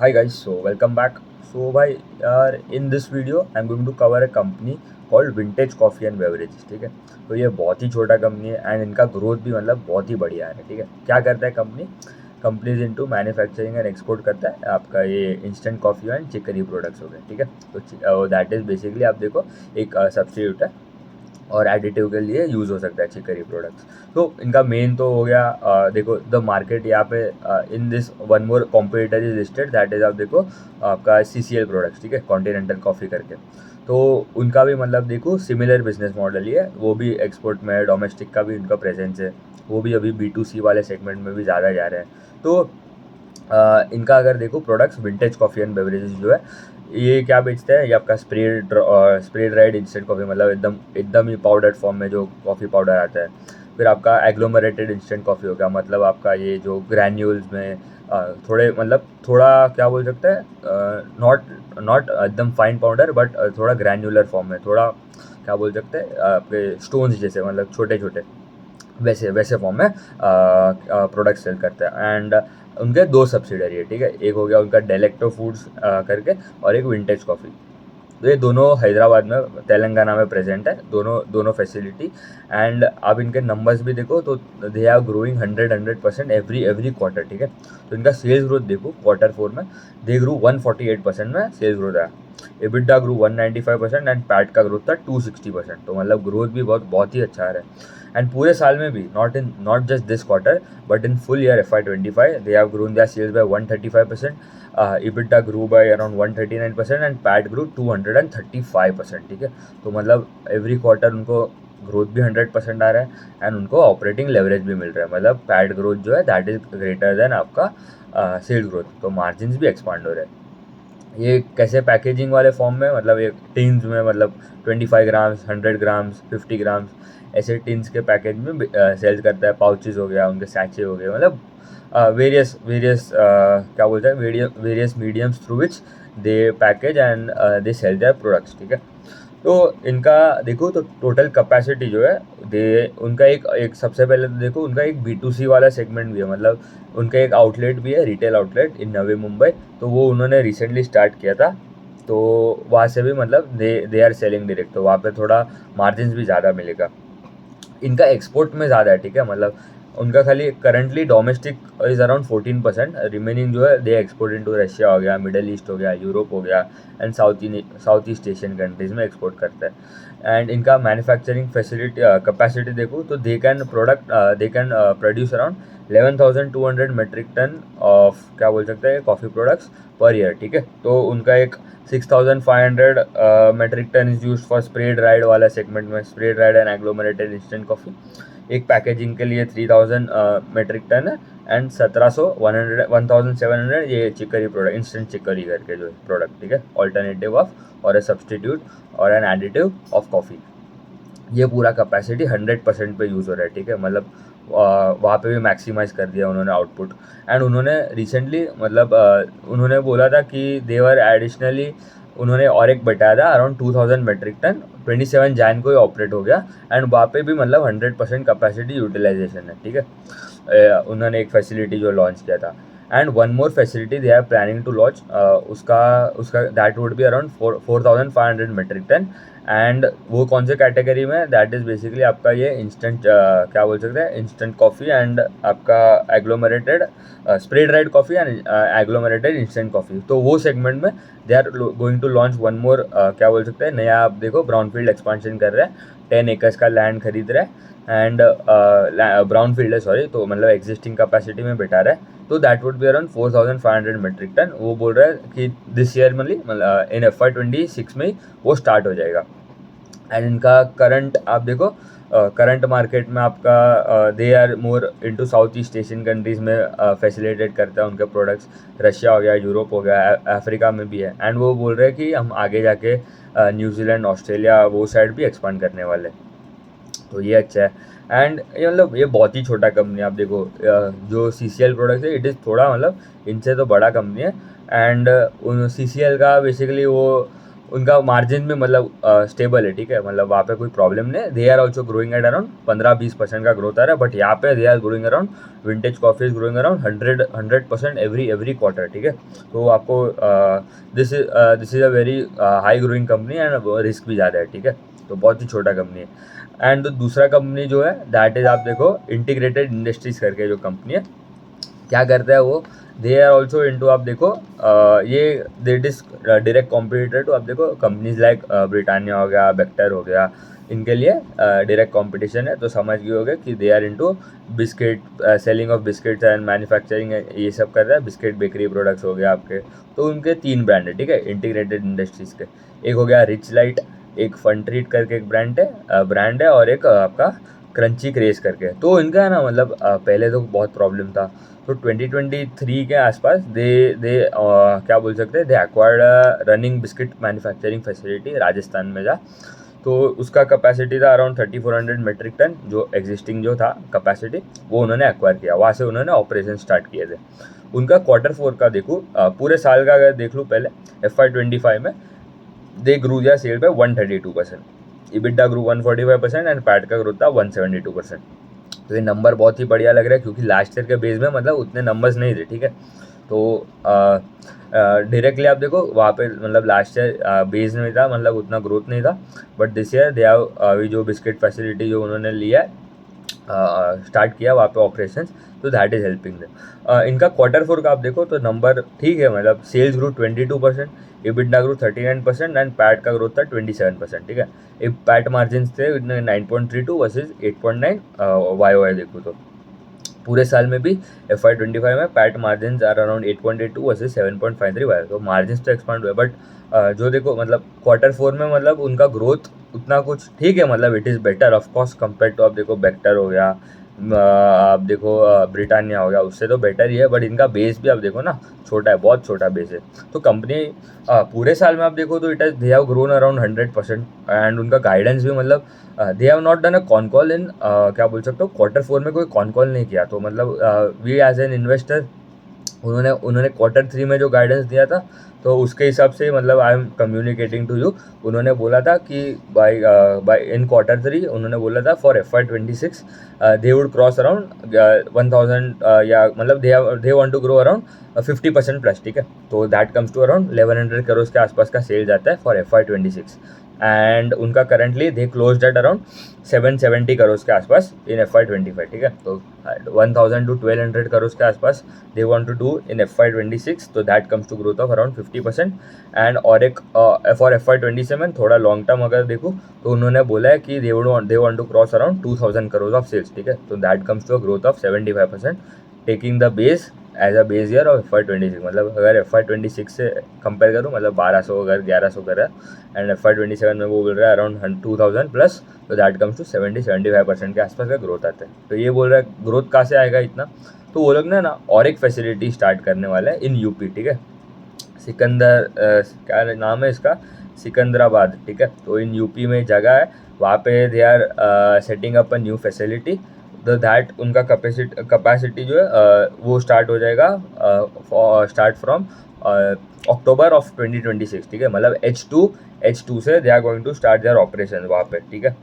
Hi guys, so welcome back. So भाई यार in this video I'm going to cover a company called Vintage Coffee and Beverages. ठीक है, तो ये बहुत ही छोटा कंपनी है एंड इनका ग्रोथ भी मतलब बहुत ही बढ़िया है. ठीक है, क्या करता है company? Companies into manufacturing and export करता है आपका ये इंस्टेंट कॉफ़ी एंड चिकरी प्रोडक्ट्स हो गए. ठीक है, तो दैट इज़ बेसिकली आप देखो एक सब्स्टिट्यूट है और एडिटिव के लिए यूज़ हो सकता है चिकरी प्रोडक्ट्स. तो इनका मेन तो हो गया देखो द मार्केट यहाँ पे in this one more competitor is listed that is आप देखो आपका CCL प्रोडक्ट्स. ठीक है, कॉन्टिनेंटल कॉफ़ी करके. तो उनका भी मतलब देखो सिमिलर बिजनेस मॉडल ही है, वो भी एक्सपोर्ट में, डोमेस्टिक का भी उनका प्रेजेंस है, वो भी अभी B2C वाले सेगमेंट में भी ज़्यादा जा रहे हैं. तो इनका अगर देखो products vintage coffee and beverages जो है ये क्या बेचता है, ये आपका स्प्रे ड्राइड इंस्टेंट कॉफ़ी मतलब एकदम एकदम ही पाउडर्ड फॉर्म में जो कॉफ़ी पाउडर आता है. फिर आपका एग्लोमरेटेड इंस्टेंट कॉफ़ी हो गया, मतलब आपका ये जो ग्रैन्यूल्स में थोड़े मतलब थोड़ा क्या बोल सकते हैं, नॉट नॉट एकदम फाइन पाउडर बट थोड़ा ग्रैन्युलर फॉर्म में, थोड़ा क्या बोल सकते हैं आपके स्टोन्स जैसे मतलब छोटे छोटे वैसे वैसे फॉर्म में प्रोडक्ट सेल करते हैं. एंड उनके दो सब्सिडरी है. ठीक है, एक हो गया उनका डेलेक्टो फूड्स करके और एक विंटेज कॉफ़ी. तो ये दोनों हैदराबाद में, तेलंगाना में प्रेजेंट है, दोनों दोनों फैसिलिटी. एंड आप इनके नंबर्स भी देखो तो they are growing 100% every quarter. ठीक है, तो इनका सेल्स ग्रोथ देखो Q4 में दे ग्रो 148% में सेल्स ग्रोथ आया. EBITDA ग्रो 195% एंड पैट का ग्रोथ था 260%. तो मतलब ग्रोथ भी बहुत बहुत ही अच्छा आ रहा है. एंड पूरे साल में भी not just this quarter but in full year FY25 they have grown their sales by 135%. EBITDA grew by around 139% and PAT grow 235%. ठीक है, तो मतलब एवरी क्वार्टर उनको ग्रोथ भी 100% आ रहा है एंड उनको ऑपरेटिंग लेवरेज भी मिल रहा है. मतलब पैट ग्रोथ जो है दैट इज ग्रेटर देन आपका सेल्स ग्रोथ. तो मार्जिन भी एक्सपांड हो रहे हैं. ये कैसे पैकेजिंग वाले फॉर्म में, मतलब ये टिन्स में, मतलब 25 ग्राम्स, 100 ग्राम्स, 50 ग्राम्स ऐसे टिन्स के पैकेज में सेल करता है. पाउचेस हो गया, उनके सैचे हो गए, मतलब वेरियस वेरियस क्या बोलते हैं various mediums through which they package and they sell their products. ठीक है, तो इनका देखो तो टोटल कैपेसिटी जो है दे उनका एक एक सबसे पहले तो देखो उनका एक B2C वाला सेगमेंट भी है, मतलब उनका एक आउटलेट भी है, रिटेल आउटलेट इन नवी मुंबई. तो वो उन्होंने रिसेंटली स्टार्ट किया था. तो वहाँ से भी मतलब दे आर सेलिंग डायरेक्ट, तो वहाँ पे थोड़ा मार्जिन भी ज़्यादा मिलेगा. इनका एक्सपोर्ट में ज़्यादा है. ठीक है, मतलब उनका खाली currently domestic is around 14%, remaining जो है दे एक्सपोर्ट इनटू रशिया हो गया, मिडल ईस्ट हो गया, यूरोप हो गया and South east Asian countries में एक्सपोर्ट करता है. एंड इनका मैन्युफैक्चरिंग फैसिलिटी कैपेसिटी देखो तो they can produce around 11,200 metric ton of क्या बोल सकते हैं कॉफ़ी प्रोडक्ट्स पर ईयर. ठीक है, तो उनका एक 6,500 metric ton is use for spray dried वाला सेगमेंट में, spray dried and agglomerated instant coffee. एक पैकेजिंग के लिए 3,000 मेट्रिक टन है एंड 1,700 ये चिकरी प्रोडक्ट, इंस्टेंट चिकरी करके जो प्रोडक्ट. ठीक है, ऑल्टरनेटिव ऑफ और ए सब्सटीट्यूट और एन एडिटिव ऑफ कॉफ़ी. ये पूरा कैपेसिटी 100% पे यूज़ हो रहा है. ठीक है, मतलब वहाँ पे भी मैक्सिमाइज़ कर दिया उन्होंने आउटपुट. एंड उन्होंने रिसेंटली मतलब उन्होंने बोला था कि देवर एडिशनली उन्होंने और एक बताया था अराउंड 2,000 मेट्रिक टन 27 जैन को ही ऑपरेट हो गया. एंड वहाँ पे भी मतलब 100% कैपेसिटी यूटिलाइजेशन है. ठीक है, उन्होंने एक फैसिलिटी जो लॉन्च किया था. And one more facility they are planning to launch, उसका उसका that would be around 4,500 metric ton. And वो कौन से कैटेगरी में, दैट इज़ बेसिकली आपका ये इंस्टेंट क्या बोल सकते हैं इंस्टेंट कॉफ़ी एंड आपका agglomerated spray dried coffee and agglomerated instant coffee. तो वो सेगमेंट में they are going to launch one more क्या बोल सकते हैं नया, आप देखो ब्राउनफील्ड एक्सपांशन कर रहे हैं, 10 एकर्स का लैंड खरीद रहे हैं एंड ब्राउन फील्ड है सॉरी, तो मतलब एग्जिस्टिंग कैपेसिटी में बैठा रहा है. तो that would be around 4,500 metric ton. वो बोल रहा है कि दिस ईयर मतलब इन FY26 में ही वो स्टार्ट हो जाएगा. एंड इनका करंट आप देखो करंट मार्केट में आपका they are more into south east Asian countries में फैसिलिटेट करता है उनके प्रोडक्ट्स. रशिया हो गया, यूरोप हो गया, अफ्रीका में भी है. एंड वो बोल रहे हैं कि हम आगे जाके न्यूजीलैंड, ऑस्ट्रेलिया वो साइड भी एक्सपांड करने वाले हैं. तो ये अच्छा है. एंड ये मतलब ये बहुत ही छोटा कंपनी. आप देखो जो CCL प्रोडक्ट है इट इज़ थोड़ा मतलब इनसे तो बड़ा कंपनी है. एंड उन CCL का बेसिकली उनका मार्जिन भी मतलब स्टेबल है, ठीक है, मतलब वहाँ पे कोई प्रॉब्लम नहीं है। They are also growing at around 15-20% का ग्रोथ आ रहा है, बट यहाँ पे they are growing around, Vintage Coffee is growing around 100% every quarter, ठीक है। तो आपको this is a very high growing company and risk भी ज़्यादा है, ठीक है। तो बहुत ही छोटा कंपनी है। एंड दूसरा कंपनी जो है दैट इज़, आप देखो, इंटीग्रेटेड इंडस्ट्रीज करके जो कंपनी है, क्या करता है वो, दे आर ऑल्सो इनटू, आप देखो ये that is direct competitor to, आप देखो, कंपनीज लाइक ब्रिटानिया हो गया, बेक्टर हो गया, इनके लिए डायरेक्ट कंपटीशन है। तो समझ गए होगे कि they are into biscuit, selling of biscuits and manufacturing, ये सब कर रहा है। बिस्किट बेकरी प्रोडक्ट्स हो गया आपके। तो उनके 3 ब्रांड है, ठीक है, इंटीग्रेटेड इंडस्ट्रीज के। एक हो गया रिच लाइट, एक फन ट्रीट करके एक ब्रांड है, और एक आपका क्रंची क्रेज करके। तो इनका है ना, मतलब पहले तो बहुत प्रॉब्लम था। तो 2023 के आसपास दे क्या बोल सकते हैं, दे acquired running biscuit manufacturing facility Rajasthan में जा। तो उसका कैपेसिटी था अराउंड 3400 मेट्रिक टन, जो एग्जिस्टिंग जो था कैपेसिटी, वो उन्होंने एक्वायर किया। वहाँ से उन्होंने ऑपरेशन स्टार्ट किए थे। उनका Q4 का देखूँ, पूरे साल का अगर देख लूँ पहले, FY25 में दे ग्रू दिया सेल पे 132%, EBITDA ग्रू 145% एंड पैट का ग्रोथ था 172%। तो ये नंबर बहुत ही बढ़िया लग रहा है, क्योंकि लास्ट ईयर के बेस में मतलब उतने नंबर्स नहीं थे, ठीक है। तो डायरेक्टली आप देखो वहाँ पे, मतलब लास्ट ईयर बेस नहीं था, मतलब उतना ग्रोथ नहीं था, but this year they have अभी जो बिस्किट फैसिलिटी जो उन्होंने लिया है, स्टार्ट किया वहाँ पे ऑपरेशन, तो दैट इज़ हेल्पिंग देम। इनका Q4 का आप देखो तो नंबर ठीक है, मतलब cells grow 22%, EBITDA grow 39% and PAT का ग्रोथ था 27%, ठीक है। एक पैट मार्जिन थे 9.32 वर्सेज 8.9 YOY देखो तो। पूरे साल में भी FY25 में PAT margin are around 8.82 versus 7.53 वायर। तो मार्जिन तो एक्सपांड हुए, बट जो देखो मतलब Q4 में मतलब उनका ग्रोथ उतना कुछ ठीक है, मतलब it is better of course compare to, आप देखो बेक्टर हो गया, आप देखो ब्रिटानिया हो गया, उससे तो बेटर ही है। बट इनका बेस भी आप देखो ना, छोटा है, बहुत छोटा बेस है। तो कंपनी पूरे साल में आप देखो तो it has they have grown around 100%। And उनका गाइडेंस भी, मतलब they have not done a con call in, क्या बोल सकते हो, Q4 में कोई कॉन कॉल नहीं किया। तो मतलब वी एज एन इन्वेस्टर, उन्होंने Q3 में जो गाइडेंस दिया था, तो उसके हिसाब से मतलब I am communicating to you. उन्होंने बोला था कि बाय इन Q3 उन्होंने बोला था for FY26 they would cross around 1000, या मतलब they want to grow around 50% plus, ठीक है। तो that comes to around 1100 crore के आसपास का सेल जाता है फॉर FY26। एंड उनका currently they close at around 770 crore के आसपास इन FY25, ठीक है। तो 1000 to 1200 करोड़ के आसपास they want to do in FY26, तो that comes to growth of around 50%। And और एक फॉर FY27 थोड़ा लॉन्ग टर्म अगर देखो तो उन्होंने बोला है कि they want to cross around 2000 crore of sales, ठीक है। तो that comes to a growth of 75%, taking the base as a base year of FY26। मतलब अगर FY26 से कंपेयर करूँ, मतलब 1200 अगर 1100 कर रहा है, एंड FY27 में वो बोल रहा है अराउंड 2000 प्लस, तो दैट कम्स टू 70-75% के आसपास का ग्रोथ आता है। तो ये बोल रहा है ग्रोथ कहाँ से आएगा इतना, तो वो लोग ना और एक फैसिलिटी स्टार्ट करने वाला है इन यूपी, ठीक है। क्या नाम है इसका, सिकंदराबाद, ठीक है। तो इन यूपी में जगह है, वहाँ पे they are setting up a new facility. The that उनका कैपेसिटी जो है वो स्टार्ट हो जाएगा, स्टार्ट फ्रॉम अक्टूबर ऑफ 2026, ठीक है। मतलब H2 से they are going to start their operation वहाँ पे, ठीक है।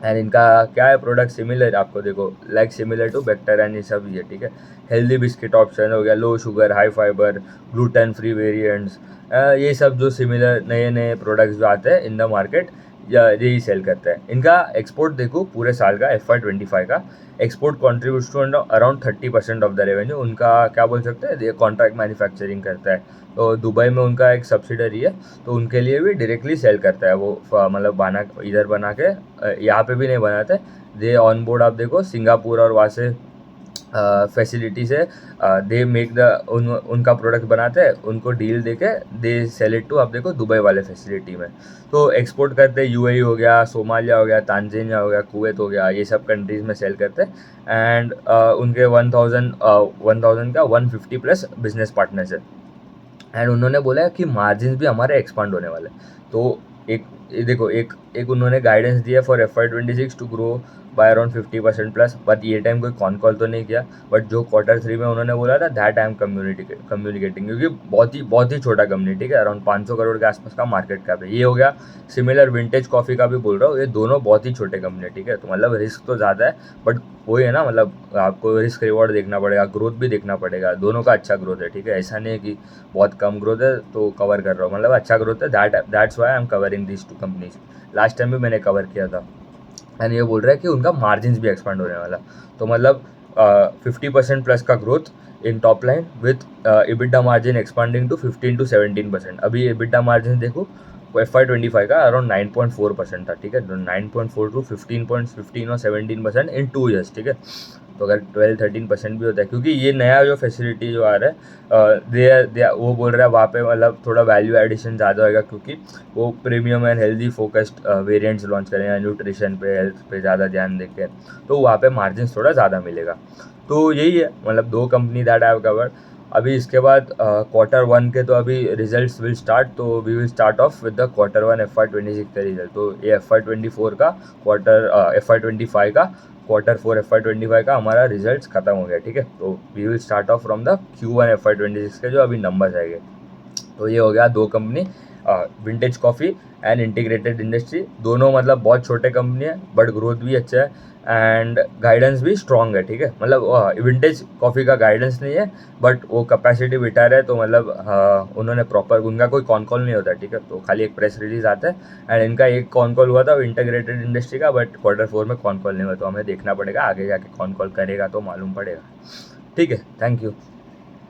एंड इनका क्या है, प्रोडक्ट सिमिलर आपको देखो, like similar to Bector and ये सब ही है, ठीक है। हेल्दी बिस्किट ऑप्शन हो गया, low sugar high fibre gluten free variants, ये सब जो सिमिलर नए नए प्रोडक्ट्स जो आते हैं इन द मार्केट, यही सेल करता है। इनका एक्सपोर्ट देखो पूरे साल का FY25 का export contribute to around 30% of the revenue. उनका क्या बोल सकते हैं, ये कॉन्ट्रैक्ट मैन्युफैक्चरिंग करता है। तो दुबई में उनका एक सब्सिडरी है, तो उनके लिए भी डायरेक्टली सेल करता है वो, मतलब इधर बना के यहाँ पे भी नहीं बनाते। दे ऑन बोर्ड आप देखो सिंगापुर और वहाँ से फैसिलिटी से दे मेक द उनका प्रोडक्ट बनाते हैं, उनको डील देके दे सेल इट टू, आप देखो दुबई वाले फैसिलिटी में। तो एक्सपोर्ट करते हैं, UAE हो गया, सोमालिया हो गया, तांजानिया हो गया, कुवैत हो गया, ये सब कंट्रीज़ में सेल करते हैं। एंड उनके 1000 का 150 प्लस बिजनेस पार्टनर्स है। एंड उन्होंने बोला है कि मार्जिन भी हमारे एक्सपांड होने वाले। तो एक ये देखो, एक उन्होंने गाइडेंस दिया for FY26 to grow by around 50% plus, but ये टाइम कोई कॉन कॉल तो नहीं किया, बट जो Q3 में उन्होंने बोला था दैट आई एम कम्युनिकेटिंग, क्योंकि बहुत ही छोटा कंपनी, ठीक है, अराउंड 500 करोड़ के आसपास का मार्केट कैप है। ये हो गया। सिमिलर विंटेज कॉफ़ी का भी बोल रहा हूँ, ये दोनों बहुत ही छोटे कंपनी, ठीक है, तो मतलब रिस्क तो ज़्यादा है, बट वही है ना, मतलब आपको रिस्क रिवॉर्ड देखना पड़ेगा, ग्रोथ भी देखना पड़ेगा, दोनों का अच्छा ग्रोथ है, ठीक है, ऐसा नहीं है कि बहुत कम ग्रोथ है तो कवर कर रहा हूँ, मतलब अच्छा ग्रोथ है, that's why I am covering this 2 companies. Last time भी मैंने कवर किया था। एंड ये बोल रहा है कि उनका मार्जिन भी एक्सपांड होने वाला, तो मतलब 50% प्लस का growth in top line with EBITDA margin expanding to 15 to 17%। अभी EBITDA मार्जिन देखो, FY25 का अराउंड 9.4% था, ठीक है, 9.4 टू 15 और 17% इन 2 ईयर्स, ठीक है। तो अगर 12-13% भी होता है, क्योंकि ये नया जो फैसिलिटी जो आ रहा है, दे वो बोल रहा है वहाँ पे मतलब थोड़ा वैल्यू एडिशन ज़्यादा होगा, क्योंकि वो premium and healthy focused variants launch करेंगे, न्यूट्रिशन पे, हेल्थ पे ज़्यादा ध्यान देके, तो वहाँ पे मार्जिन थोड़ा ज़्यादा मिलेगा। तो यही है, मतलब 2 company that I have covered. अभी इसके बाद Q1 के तो अभी रिजल्ट्स विल स्टार्ट, तो we will start off with the Q1 FY26 का रिजल्ट। तो ये FY24 का FY25 का Q4 FY25 का हमारा रिजल्ट्स खत्म हो गया, ठीक है। तो we will start off from the Q1 FY26 के जो अभी नंबर्स आएंगे। तो ये हो गया 2 company, vintage coffee and integrated industry, दोनों मतलब बहुत छोटे कंपनी है, बट ग्रोथ भी अच्छा है एंड गाइडेंस भी स्ट्रॉन्ग है, ठीक है। मतलब विंटेज कॉफ़ी का गाइडेंस नहीं है, बट वो कैपेसिटी बिठा रहे, तो मतलब उन्होंने प्रॉपर, उनका कोई कॉन कॉल नहीं होता, ठीक है, तो खाली एक प्रेस रिलीज आता है। एंड इनका एक कॉन कॉल हुआ था इंटीग्रेटेड इंडस्ट्री का, बट Q4 में कॉन कॉल नहीं हुआ, तो हमें देखना पड़ेगा आगे जाके, कॉन कॉल करेगा तो मालूम पड़ेगा, ठीक है। Thank you.